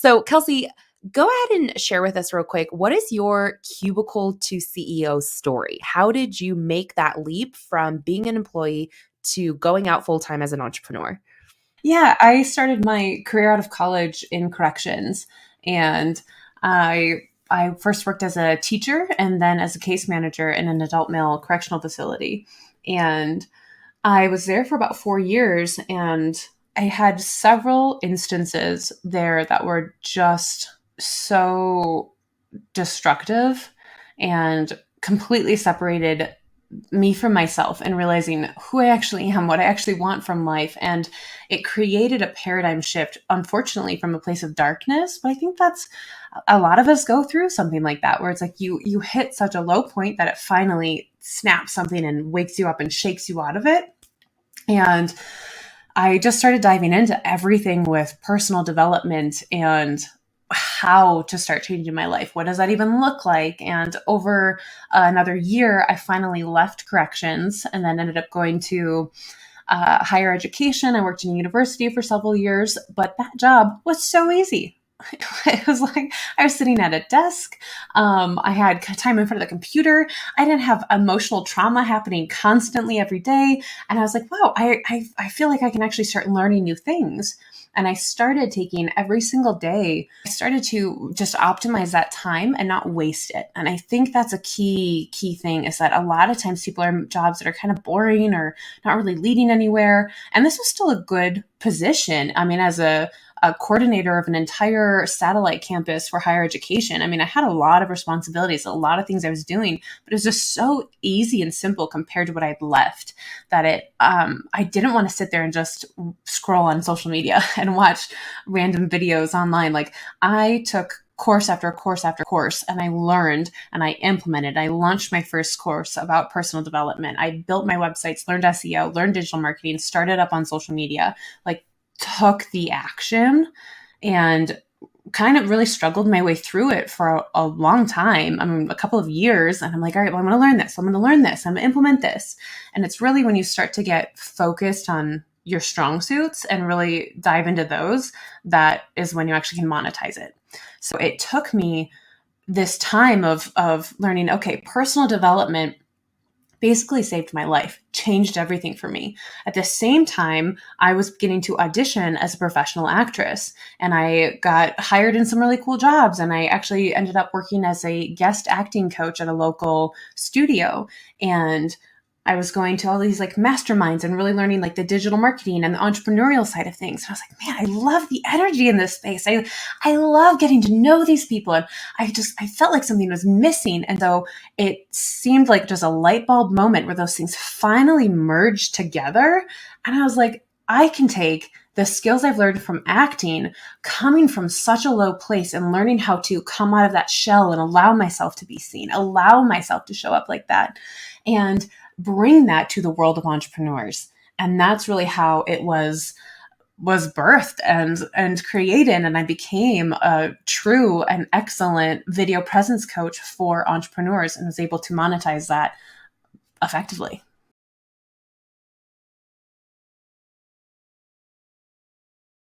So, Kelsey, go ahead and share with us real quick. What is your Cubicle to CEO story? How did you make that leap from being an employee to going out full time as an entrepreneur? Yeah, I started my career out of college in corrections, and I first worked as a teacher and then as a case manager in an adult male correctional facility. And I was there for about 4 years, and I had several instances there that were just so destructive and completely separated me from myself and realizing who I actually am, what I actually want from life. And it created a paradigm shift, unfortunately, from a place of darkness. But I think that's a lot of us go through something like that, where it's like you hit such a low point that it finally snaps something and wakes you up and shakes you out of it. And I just started diving into everything with personal development and how to start changing my life. What does that even look like? And over another year, I finally left corrections and then ended up going to higher education. I worked in a university for several years, but that job was so easy. It was like I was sitting at a desk. I had time in front of the computer. I didn't have emotional trauma happening constantly every day. And I was like, wow, I feel like I can actually start learning new things. And I started taking every single day. I started to just optimize that time and not waste it. And I think that's a key thing, is that a lot of times people are in jobs that are kind of boring or not really leading anywhere. And this was still a good position. I mean, as a coordinator of an entire satellite campus for higher education. I mean, I had a lot of responsibilities, a lot of things I was doing, but it was just so easy and simple compared to what I'd left, that I didn't want to sit there and just scroll on social media and watch random videos online. Like, I took course after course after course, and I learned and I implemented. I launched my first course about personal development. I built my websites, learned SEO, learned digital marketing, started up on social media, like took the action, and kind of really struggled my way through it for a long time. I mean, a couple of years. And I'm like, all right, well, I'm going to learn this. I'm going to learn this. I'm going to implement this. And it's really when you start to get focused on your strong suits and really dive into those, that is when you actually can monetize it. So it took me this time of learning, okay, personal development basically saved my life, changed everything for me. At the same time, I was beginning to audition as a professional actress, and I got hired in some really cool jobs. And I actually ended up working as a guest acting coach at a local studio. And I was going to all these like masterminds and really learning like the digital marketing and the entrepreneurial side of things. And I was like, man, I love the energy in this space. I love getting to know these people. And I felt like something was missing. And so it seemed like just a light bulb moment where those things finally merged together. And I was like, I can take the skills I've learned from acting, coming from such a low place, and learning how to come out of that shell and allow myself to be seen, allow myself to show up like that, and bring that to the world of entrepreneurs. And that's really how it was birthed and created. And I became a true and excellent video presence coach for entrepreneurs and was able to monetize that effectively.